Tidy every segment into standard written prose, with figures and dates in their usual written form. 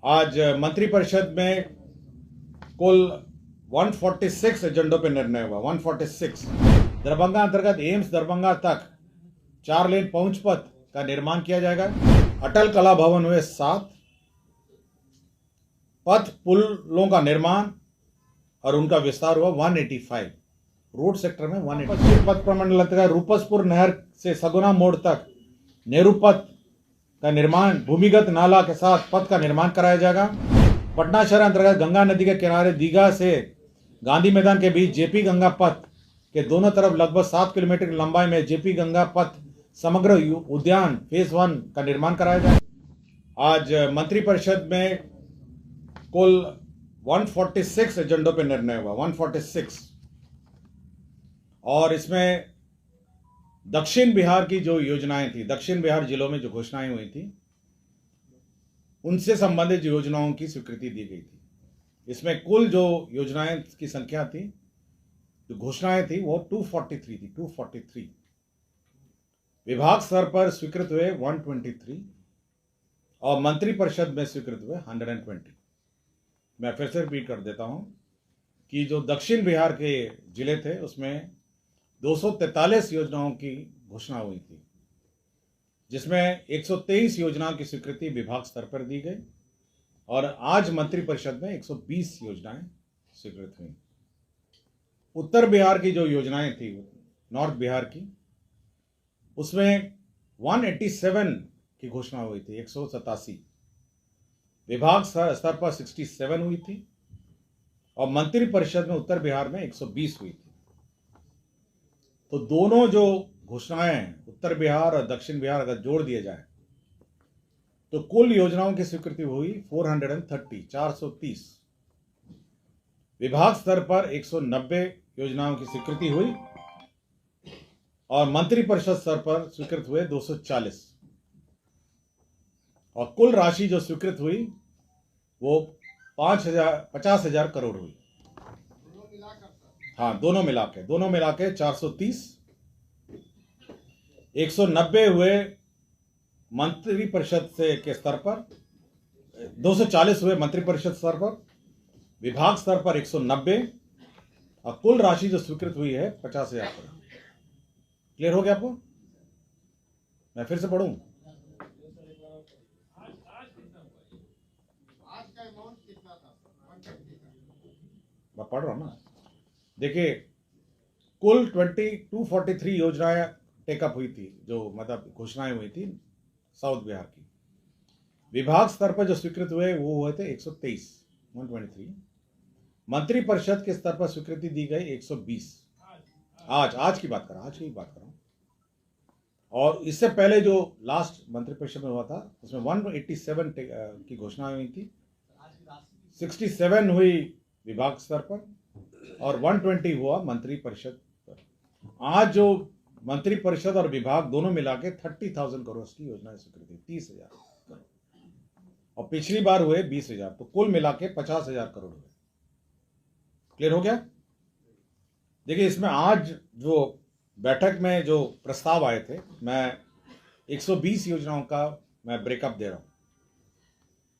आज मंत्रिपरिषद में कुल 146 एजेंडों पर निर्णय हुआ। 146 दरभंगा अंतर्गत एम्स दरभंगा तक 4 लेन पहुंच पथ का निर्माण किया जाएगा। अटल कला भवन हुए 7, पथ पुलों का निर्माण और उनका विस्तार हुआ 185, रोड सेक्टर में 185। पथ प्रमंडल अंतर्गत रूपसपुर नहर से सगुना मोड़ तक नेहरू पथ का निर्माण, भूमिगत नाला के साथ पथ का निर्माण कराया जाएगा। पटना शहर अंतर्गत गंगा नदी के किनारे दीघा से गांधी मैदान के बीच जेपी गंगा पथ के दोनों तरफ लगभग 7 किलोमीटर की लंबाई में जेपी गंगा पथ समग्र उद्यान फेज 1 का निर्माण कराया जाएगा। आज मंत्रिपरिषद में कुल 146 एजेंडों पर निर्णय हुआ। 146, और इसमें दक्षिण बिहार की जो योजनाएं थी, दक्षिण बिहार जिलों में जो घोषणाएं हुई थी, उनसे संबंधित योजनाओं की स्वीकृति दी गई थी। इसमें कुल जो योजनाएं की संख्या थी, जो घोषणाएं थी, वो 243 थी। 243 विभाग स्तर पर स्वीकृत हुए 123 और मंत्रिपरिषद में स्वीकृत हुए 120। मैं फिर से रिपीट कर देता हूं कि जो दक्षिण बिहार के जिले थे उसमें 243 योजनाओं की घोषणा हुई थी, जिसमें 123 योजनाओं की स्वीकृति विभाग स्तर पर दी गई और आज मंत्रिपरिषद में 120 योजनाएं स्वीकृत हुई। उत्तर बिहार की जो योजनाएं थी, नॉर्थ बिहार की, उसमें 187 की घोषणा हुई थी। 187 विभाग स्तर पर 67 हुई थी और मंत्रिपरिषद में उत्तर बिहार में 120 हुई थी। तो दोनों जो घोषणाएं हैं, उत्तर बिहार और दक्षिण बिहार, अगर जोड़ दिए जाए तो कुल योजनाओं की स्वीकृति हुई 430। विभाग स्तर पर 190 योजनाओं की स्वीकृति हुई और मंत्रिपरिषद स्तर पर स्वीकृत हुए 240, और कुल राशि जो स्वीकृत हुई वो 50,000 करोड़ हुई। हाँ, दोनों मिला के 430। 190 हुए मंत्रिपरिषद से के स्तर पर, 240 हुए मंत्रिपरिषद स्तर पर, विभाग स्तर पर 190 और कुल राशि जो स्वीकृत हुई है 50,000 करोड़। क्लियर हो गया आपको? मैं फिर से पढ़ूं? मैं पढ़ रहा हूं ना। देखिए, कुल 243 योजनाएं टेकअप हुई थी, जो मतलब घोषणाएं हुई थी साउथ बिहार की। विभाग स्तर पर जो स्वीकृत हुए वो हुए थे 123। मंत्रिपरिषद के स्तर पर स्वीकृति दी गई 120। आज की बात कर रहा हूं। और इससे पहले जो लास्ट मंत्रिपरिषद में हुआ था उसमें 187 की घोषणा हुई थी। 67 हुई विभाग स्तर पर और 120 हुआ मंत्रिपरिषद पर। आज जो मंत्रिपरिषद और विभाग दोनों मिला के 30,000 करोड़ की योजना स्वीकृति, 30,000 करोड़, और पिछली बार हुए 20,000, तो कुल मिला के 50,000 करोड़ हुए। क्लियर हो गया? देखिए, इसमें आज जो बैठक में जो प्रस्ताव आए थे, मैं 120 योजनाओं का मैं ब्रेकअप दे रहा हूं।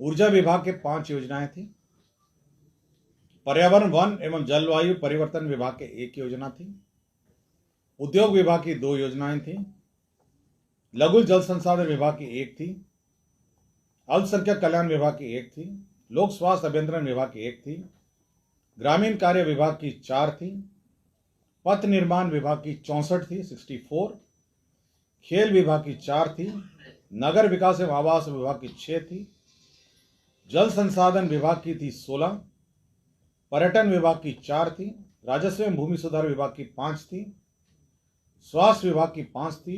ऊर्जा विभाग के 5 योजनाएं थी। पर्यावरण, वन एवं जलवायु परिवर्तन विभाग के 1 योजना थी। उद्योग विभाग की 2 योजनाएं थी। लघु जल संसाधन विभाग की 1 थी। अल्पसंख्यक कल्याण विभाग की 1 थी। लोक स्वास्थ्य अभियंत्रण विभाग की 1 थी। ग्रामीण कार्य विभाग की 4 थी। पथ निर्माण विभाग की 64 थी, 64। खेल विभाग की 4 थी। नगर विकास एवं आवास विभाग की 6 थी। जल संसाधन विभाग की थी 16। पर्यटन विभाग की 4 थी। राजस्व एवं भूमि सुधार विभाग की 5 थी। स्वास्थ्य विभाग की 5 थी।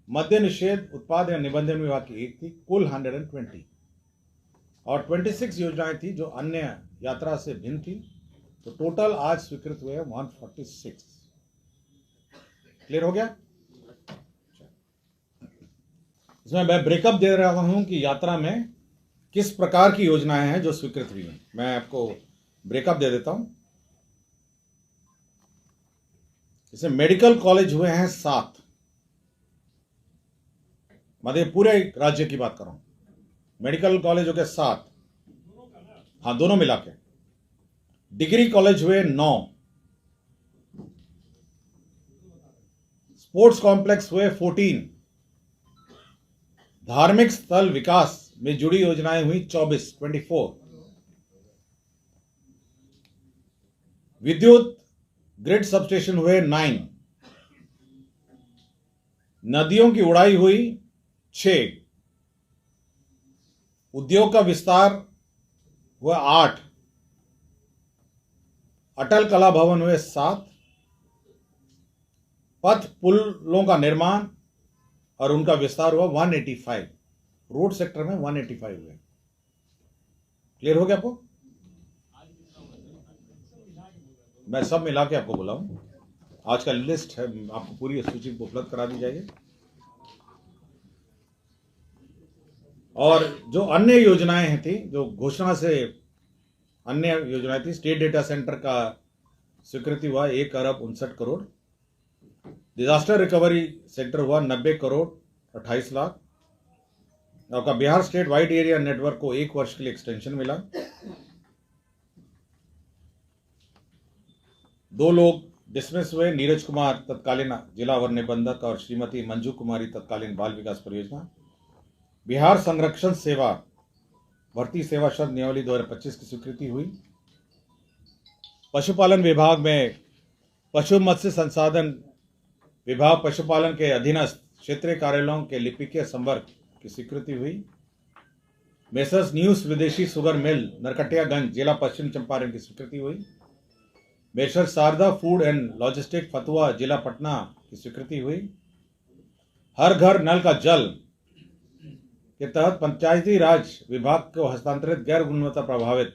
मद्य निषेध उत्पाद एवं निबंधन विभाग की 1 थी। कुल 120 और 26 योजनाएं थी जो अन्य यात्रा से भिन्न थी। तो टोटल आज स्वीकृत हुए 146। क्लियर हो गया? इसमें मैं ब्रेकअप दे रहा हूं कि यात्रा में किस प्रकार की योजनाएं हैं जो स्वीकृत हुई हैं। मैं आपको ब्रेकअप दे देता हूं। जैसे मेडिकल कॉलेज हुए हैं 7, मतलब पूरे राज्य की बात कर रहा हूं। मेडिकल कॉलेज हो गए 7, हाँ दोनों मिला के। डिग्री कॉलेज हुए 9, स्पोर्ट्स कॉम्प्लेक्स हुए 14, धार्मिक स्थल विकास में जुड़ी योजनाएं हुई 24, विद्युत ग्रिड सबस्टेशन हुए 9, नदियों की उड़ाई हुई 6, उद्योग का विस्तार हुआ 8, अटल कला भवन हुए 7, पथ पुलों का निर्माण और उनका विस्तार हुआ 185, रोड सेक्टर में 185 हुए। क्लियर हो गया आपको? मैं सब मिला के आपको बोला हूं। आज का लिस्ट है, आपको पूरी सूची को उपलब्ध करा दी जाएगी। और जो अन्य योजनाएं थी, जो घोषणा से अन्य योजनाएं थी, स्टेट डेटा सेंटर का स्वीकृति हुआ 1 अरब 59 करोड़, डिजास्टर रिकवरी सेंटर हुआ 90 करोड़ 28 लाख, आपका Bihar state wide area network को 1 वर्ष के लिए एक्सटेंशन मिला, 2 लोग डिसमिस हुए, नीरज कुमार तत्कालीन जिला वन निबंधक और श्रीमती मंजू कुमारी तत्कालीन बाल विकास परियोजना। बिहार संरक्षण सेवा भर्ती सेवा शर्त नियमावली 2025 की स्वीकृति हुई। पशुपालन विभाग में पशु मत्स्य संसाधन विभाग पशुपालन के अधीनस्थ क्षेत्रीय कार्यालयों के लिपिकीय संवर्ग की स्वीकृति हुई। Messrs news Videshi sugar mill Narkatiaganj जिला पश्चिम चंपारण की स्वीकृति हुई। Messrs Sharda food and logistic Fatuha जिला पटना की स्वीकृति हुई। हर घर नल का जल के तहत पंचायती राज विभाग को हस्तांतरित गैर गुणवत्ता प्रभावित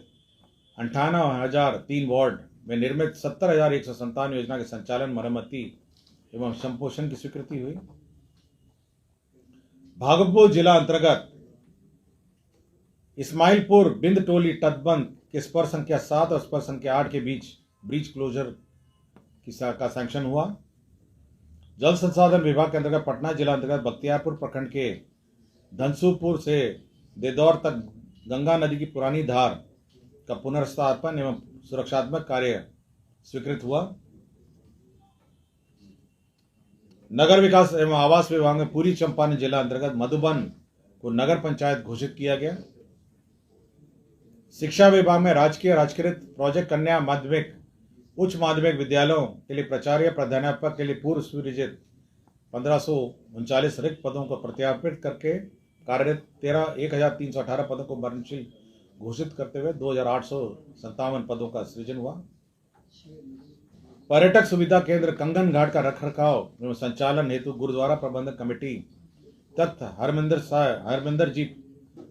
58,003 वार्ड में निर्मित 70,157 योजना के संचालन, मरम्मती एवं संपोषण की स्वीकृति हुई। भागलपुर जिला अंतर्गत इस्माइलपुर बिंद टोली तटबंध के स्पर संख्या 7 और स्पर संख्या 8 के बीच ब्रिज क्लोजर का सैंक्शन हुआ। जल संसाधन विभाग के अंतर्गत पटना जिला अंतर्गत बख्तियारपुर प्रखंड के धनसुपुर से देदौर तक गंगा नदी की पुरानी धार का पुनर्स्थापन एवं सुरक्षात्मक कार्य स्वीकृत हुआ। नगर विकास एवं आवास विभाग में पूर्वी चंपारण जिला अंतर्गत मधुबन को नगर पंचायत घोषित किया गया। शिक्षा विभाग में राजकीय राजकृत प्रोजेक्ट कन्या माध्यमिक उच्च माध्यमिक विद्यालयों के लिए प्राचार्य प्राध्यापक के लिए पूर्व सृजित 1539 रिक्त पदों को प्रत्यार्पित करके कार्यरत 1,318 पदों को मरणशील घोषित करते हुए 2,857 पदों का सृजन हुआ। पर्यटक सुविधा केंद्र कंगन घाट का रखरखाव एवं संचालन हेतु गुरुद्वारा प्रबंधक कमेटी तथा हरमिंदर जी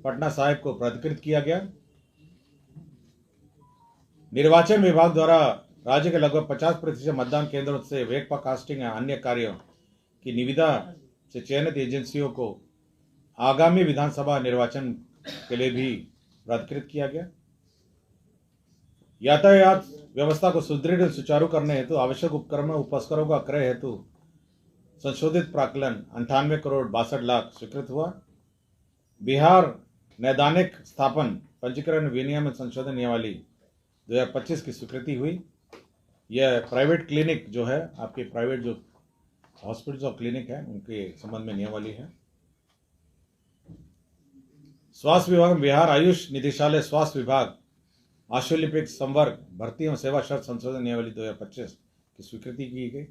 पटना साहिब को प्राधिकृत किया गया। निर्वाचन विभाग द्वारा राज्य के लगभग 50% मतदान केंद्रों से वेकपा कास्टिंग या अन्य कार्यों की निविदा से चयनित एजेंसियों को आगामी विधानसभा निर्वाचन के लिए भी प्राधिकृत किया गया। यातायात व्यवस्था को सुदृढ़ और सुचारू करने हेतु आवश्यक उपकरणों उपस्करों का क्रय हेतु संशोधित प्राक्कलन 98 करोड़ 62 लाख स्वीकृत हुआ। बिहार नैदानिक स्थापन पंजीकरण विनियम संशोधन नियमावली 2025 की स्वीकृति हुई। यह प्राइवेट क्लिनिक जो है, आपके प्राइवेट जो हॉस्पिटल्स और क्लिनिक है उनके संबंध में नियमावली है। स्वास्थ्य विभाग में बिहार आयुष निदेशालय स्वास्थ्य विभाग आशुलिपिक संवर्ग भर्ती एवं सेवा शर्त संशोधन नियमावली 2025 की स्वीकृति की गई।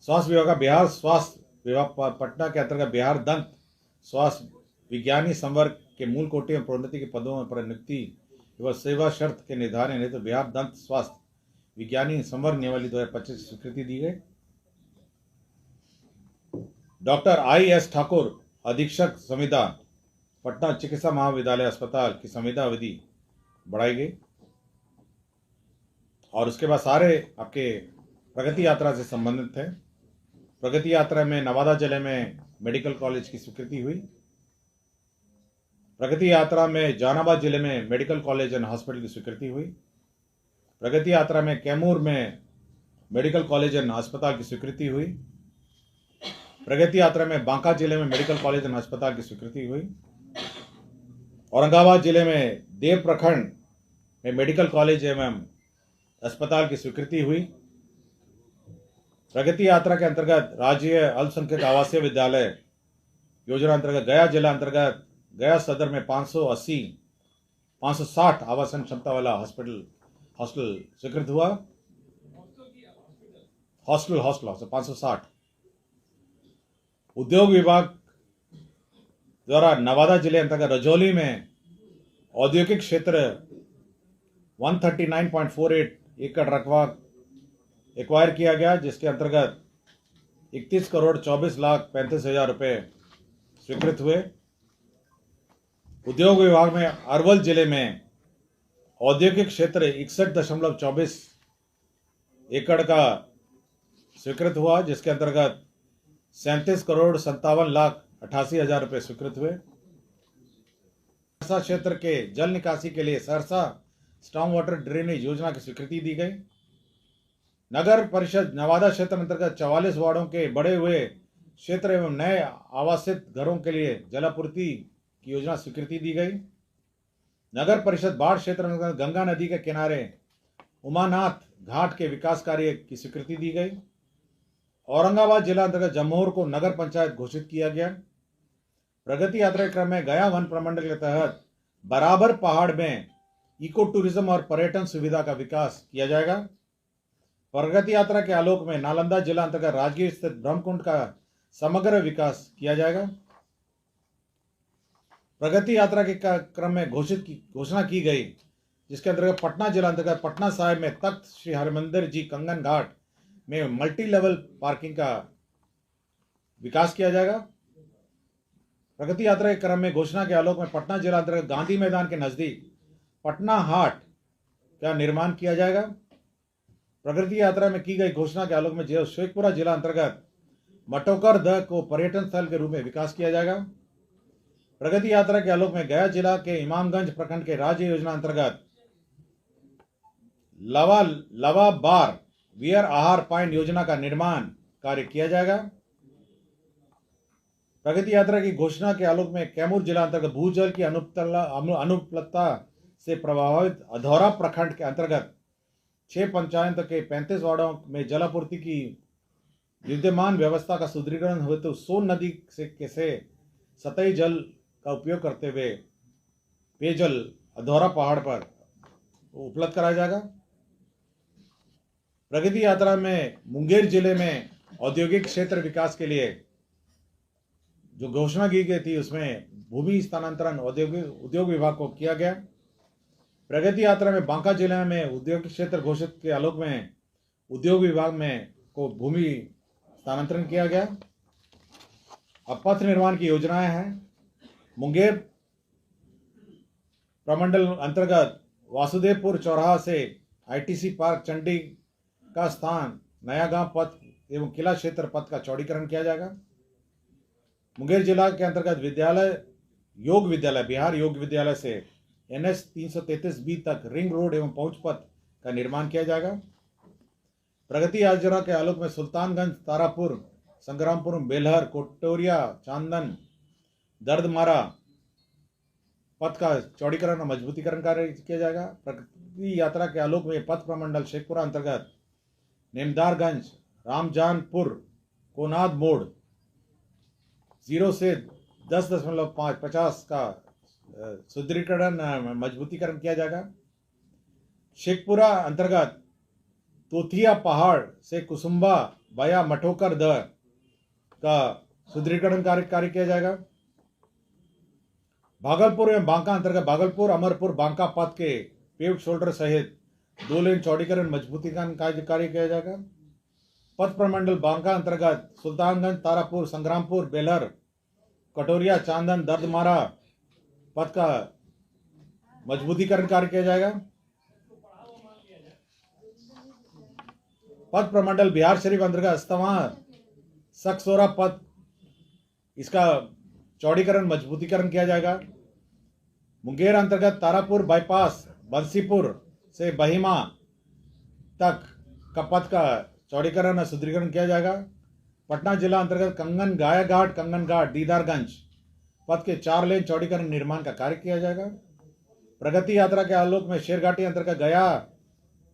स्वास्थ्य विभाग का बिहार स्वास्थ्य विभाग पटना के अंतर्गत बिहार दंत स्वास्थ्य विज्ञानी संवर्ग के मूल कोटि एवं प्रोन्नति के पदों पर नियुक्ति एवं सेवा शर्त के निर्धारण हेतु बिहार दंत स्वास्थ्य विज्ञानी संवर्ग नियमावली 2025 की स्वीकृति दी गई। Doctor I.S. ठाकुर अधीक्षक संविदा पटना चिकित्सा महाविद्यालय अस्पताल की संविदा अवधि बढ़ाई गई। और उसके बाद सारे आपके प्रगति यात्रा से संबंधित है। प्रगति यात्रा में नवादा जिले में मेडिकल कॉलेज की स्वीकृति हुई। प्रगति यात्रा में जहानाबाद जिले में मेडिकल कॉलेज एंड हॉस्पिटल की स्वीकृति हुई। प्रगति यात्रा में कैमूर में मेडिकल कॉलेज एंड अस्पताल की स्वीकृति हुई। प्रगति यात्रा में बांका जिले में मेडिकल कॉलेज एंड अस्पताल की स्वीकृति हुई। औरंगाबाद जिले में देव प्रखंड में मेडिकल कॉलेज एवं अस्पताल की स्वीकृति हुई। प्रगति यात्रा के अंतर्गत राज्य अल्पसंख्यक आवासीय विद्यालय योजना अंतर्गत गया जिला अंतर्गत गया सदर में 560 आवासन क्षमता वाला हॉस्टल स्वीकृत हुआ। हॉस्टल 560। उद्योग विभाग द्वारा नवादा जिले अंतर्गत रजौली में औद्योगिक क्षेत्र 139.48 एकड़ रकबा एक्वायर किया गया, जिसके अंतर्गत 31,24,35,000 रुपए स्वीकृत हुए। उद्योग विभाग में अरवल जिले में औद्योगिक क्षेत्र 61.24 एकड़ का स्वीकृत हुआ, जिसके अंतर्गत 37,57,88,000 रुपए स्वीकृत हुए। सहरसा क्षेत्र के जल निकासी के लिए सहरसा स्टॉर्म वाटर ड्रेनेज योजना की स्वीकृति दी गई। नगर परिषद नवादा क्षेत्र अंतर्गत 44 वार्डों के बढ़े हुए क्षेत्र एवं नए आवासित घरों के लिए जलापूर्ति की योजना स्वीकृति दी गई। नगर परिषद बाढ़ क्षेत्र अंतर्गत गंगा नदी के किनारे उमानाथ घाट के विकास कार्य की स्वीकृति दी गई। औरंगाबाद जिला अंतर्गत जमोर को नगर पंचायत घोषित किया गया। प्रगति यात्रा के क्रम में गया वन प्रमंडल के तहत बराबर पहाड़ में इको टूरिज्म और पर्यटन सुविधा का विकास किया जाएगा। प्रगति यात्रा के आलोक में नालंदा जिला अंतर्गत राजगीर स्थित ब्रह्मकुंड का समग्र विकास किया जाएगा। प्रगति यात्रा के क्रम में घोषणा की गई, जिसके अंतर्गत पटना जिला अंतर्गत पटना साहिब में तख्त श्री हरिमंदिर जी कंगन घाट में मल्टी लेवल पार्किंग का विकास किया जाएगा। प्रगति यात्रा के क्रम में घोषणा के आलोक में पटना जिला अंतर्गत गांधी मैदान के नजदीक पटना हाट का निर्माण किया जाएगा। प्रगति यात्रा में की गई घोषणा के आलोक में शेखपुरा जिला अंतर्गत मटोकर दह को पर्यटन स्थल के रूप में विकास किया जाएगा। प्रगति यात्रा के आलोक में गया जिला के इमामगंज प्रखंड के राज्य योजना अंतर्गत लवा बार वियर आहार पॉइंट योजना का निर्माण कार्य किया जाएगा। प्रगति यात्रा की घोषणा के आलोक में कैमूर जिला अंतर्गत भूजल की अनुपलब्धता से प्रभावित अधौरा प्रखंड के अंतर्गत 6 पंचायतों के 35 वार्डों में जलापूर्ति की विद्यमान व्यवस्था का सुदृढ़ीकरण हेतु सोन नदी से सतही जल का उपयोग करते हुए पेयजल अधौरा पहाड़ पर उपलब्ध कराया जाएगा। प्रगति यात्रा में मुंगेर जिले में औद्योगिक क्षेत्र विकास के लिए जो घोषणा की गई थी, उसमें भूमि स्थानांतरण उद्योग विभाग को किया गया। प्रगति यात्रा में बांका जिले में औद्योगिक क्षेत्र घोषित के आलोक में उद्योग विभाग में को भूमि स्थानांतरण किया गया। अब पथ निर्माण की योजनाएं हैं। मुंगेर प्रमंडल अंतर्गत वासुदेवपुर चौराहा से आईटीसी पार्क चंडी का स्थान नया गांव पथ एवं किला क्षेत्र पथ का चौड़ीकरण किया जाएगा। मुंगेर जिला के अंतर्गत बिहार योग विद्यालय से NH 333B तक रिंग रोड एवं पहुंच पथ का निर्माण किया जाएगा। प्रगति यात्रा के आलोक में सुल्तानगंज तारापुर संग्रामपुर बेलहर कोटोरिया चांदन दर्दमारा पथ का चौड़ीकरण और मजबूतीकरण कार्य किया जाएगा। प्रगति यात्रा के आलोक में पथ प्रमंडल शेखपुरा अंतर्गत नेमदारगंज रामजानपुर कोनाद मोड़ 0 से 10.50 का सुदृढ़ीकरण मजबूतीकरण किया जाएगा। शेखपुरा अंतर्गत तोथिया पहाड़ से कुसुम्बा बया मठोकर दह का सुदृढ़ीकरण कार्य किया जाएगा। भागलपुर एवं बांका अंतर्गत भागलपुर अमरपुर बांका पथ के पेव्ड शोल्डर सहित 2 लेन चौड़ीकरण मजबूतीकरण कार्य किया जाएगा। पथ प्रमंडल बांका अंतर्गत सुल्तानगंज तारापुर संग्रामपुर बेलहर कटोरिया चांदन दर्दमारा पथ का मजबूतीकरण कार्य किया जाएगा। पथ प्रमंडल बिहार शरीफ अंतर्गत अस्तवा सकसोरा पथ इसका चौड़ीकरण मजबूतीकरण किया जाएगा। मुंगेर अंतर्गत तारापुर बाईपास बंसीपुर से बहिमा तक का पथ का चौड़ीकरण और सुदृढ़ीकरण किया जाएगा। पटना जिला अंतर्गत कंगन घाट दीदारगंज पथ के 4 लेन चौड़ीकरण निर्माण का कार्य किया जाएगा। प्रगति यात्रा के आलोक में शेरघाटी अंतर्गत गया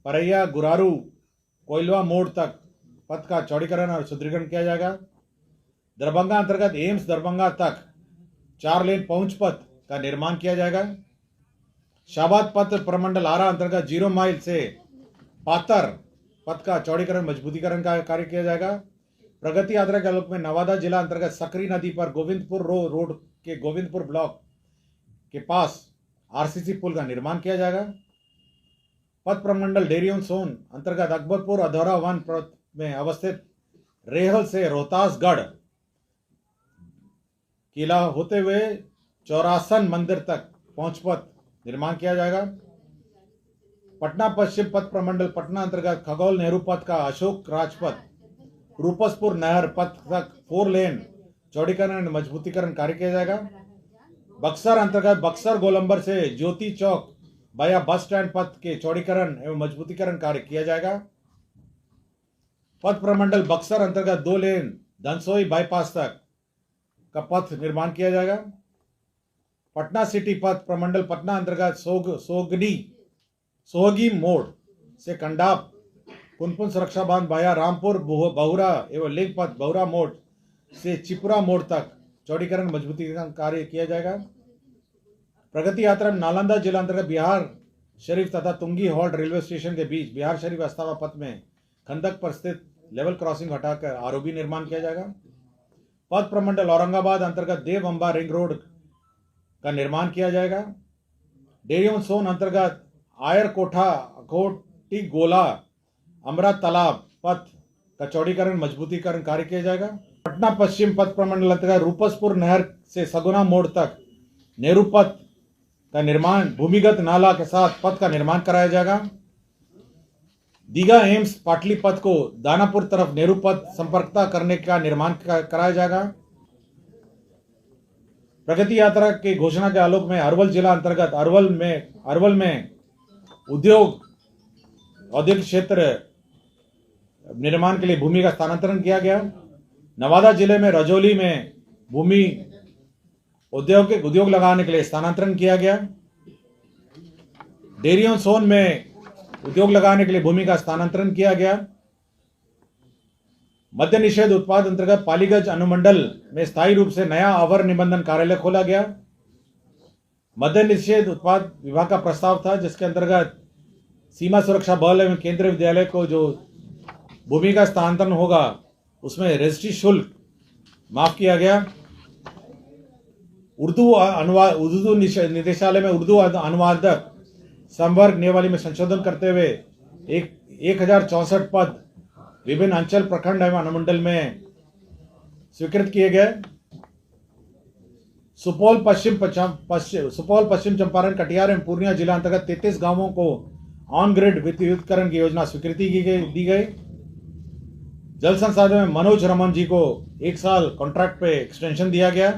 परैया गुरारू कोइलवा मोड़ तक पथ का चौड़ीकरण और सुदृढ़ीकरण किया जाएगा। दरभंगा अंतर्गत एम्स दरभंगा तक 4 लेन पहुंच पथ का निर्माण किया जाएगा। शाहबाद पथ प्रमंडल आरा अंतर्गत 0 माइल से पातर पथ का चौड़ीकरण मजबूतीकरण का कार्य किया जाएगा। प्रगति यात्रा के आलोक में नवादा जिला अंतर्गत सकरी नदी पर गोविंदपुर रोड के गोविंदपुर ब्लॉक के पास आरसीसी पुल का निर्माण किया जाएगा। पथ प्रमंडल डेरी ऑन सोन अंतर्गत अकबरपुर अधौरा वन में अवस्थित रेहल से रोहतासगढ़ किला होते हुए चौरासन मंदिर तक पहुंच पथ निर्माण किया जाएगा। पटना पश्चिम पथ प्रमंडल पटना अंतर्गत खगौल नेहरू पथ का अशोक राजपथ रूपसपुर नहर पथ तक 4 लेन चौड़ीकरण और मजबूतीकरण कार्य किया जाएगा। बक्सर अंतर्गत बक्सर गोलंबर से ज्योति चौक बाया बस स्टैंड पथ के चौड़ीकरण एवं मजबूतीकरण कार्य किया जाएगा। पथ प्रमंडल बक्सर अंतर्गत 2 लेन धनसोई बाईपास तक का पथ निर्माण किया जाएगा। पटना सिटी पथ प्रमंडल पटना अंतर्गत सोहगी मोड़ से कंडाप पुनपुन सुरक्षा बांध बाया रामपुर बहुरा एवं लिंक पथ बहुरा मोड़ से चिपुरा मोड़ तक चौड़ीकरण मजबूतीकरण कार्य किया जाएगा। प्रगति यात्रा में नालंदा जिला अंतर्गत बिहार शरीफ तथा तुंगी हॉल्ट रेलवे स्टेशन के बीच बिहार शरीफ अस्तावा पथ में खंदक पर स्थित लेवल क्रॉसिंग हटाकर आरओबी निर्माण किया जाएगा। पथ प्रमंडल औरंगाबाद अंतर्गत देव अंबा रिंग रोड का निर्माण किया जाएगा। डेरी ऑन सोन अंतर्गत आयर कोठा अखोटी गोला अमरा तालाब पथ का चौड़ीकरण मजबूतीकरण कार्य किया जाएगा। पटना पश्चिम पथ प्रमंडल अंतर्गत रूपसपुर नहर से सगुना मोड़ तक नेहरू पथ का निर्माण भूमिगत नाला के साथ पथ का निर्माण कराया जाएगा। दीघा एम्स पाटली पथ को दानापुर तरफ नेहरू पथ संपर्कता करने का निर्माण कराया जाएगा। प्रगति यात्रा की घोषणा के आलोक में अरवल जिला अंतर्गत अरवल में औद्योगिक क्षेत्र निर्माण के लिए भूमि का स्थानांतरण किया गया। नवादा जिले में रजौली में भूमि उद्योग लगाने के लिए स्थानांतरण किया गया। डेरी ऑन सोन में उद्योग लगाने के लिए भूमि का स्थानांतरण किया गया। मद्य निषेध उत्पाद अंतर्गत पालीगंज अनुमंडल में स्थायी रूप से नया अवर निबंधन कार्यालय खोला गया। मद्य निषेध उत्पाद विभाग का प्रस्ताव था जिसके अंतर्गत सीमा सुरक्षा बल एवं केंद्रीय विद्यालय को जो भूमि का स्थानांतरण होगा उसमें रजिस्ट्री शुल्क माफ किया गया। उर्दू निदेशालय में उर्दू अनुवादक संवर्ग नियमावली में संशोधन करते हुए 1064 पद विभिन्न अंचल प्रखंड एवं अनुमंडल में स्वीकृत किए गए। सुपौल पश्चिम चंपारण कटिहार एवं पूर्णिया जिला अंतर्गत 33 गांवों को ऑन ग्रिड विद्युतीकरण की योजना स्वीकृति दी गई। जल संसाधन में मनोज रमन जी को 1 साल कॉन्ट्रैक्ट पे एक्सटेंशन दिया गया।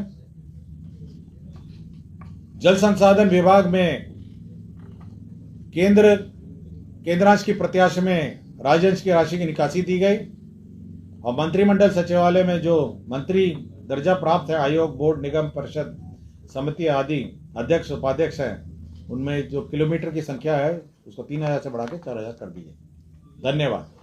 जल संसाधन विभाग में केंद्रांश की प्रत्याशा में राज्यांश की राशि की निकासी दी गई और मंत्रिमंडल सचिवालय में जो मंत्री दर्जा प्राप्त है आयोग बोर्ड निगम परिषद समिति आदि अध्यक्ष उपाध्यक्ष हैं उनमें जो किलोमीटर की संख्या है उसको 3000 से बढ़ा के 4000 कर दी है। धन्यवाद।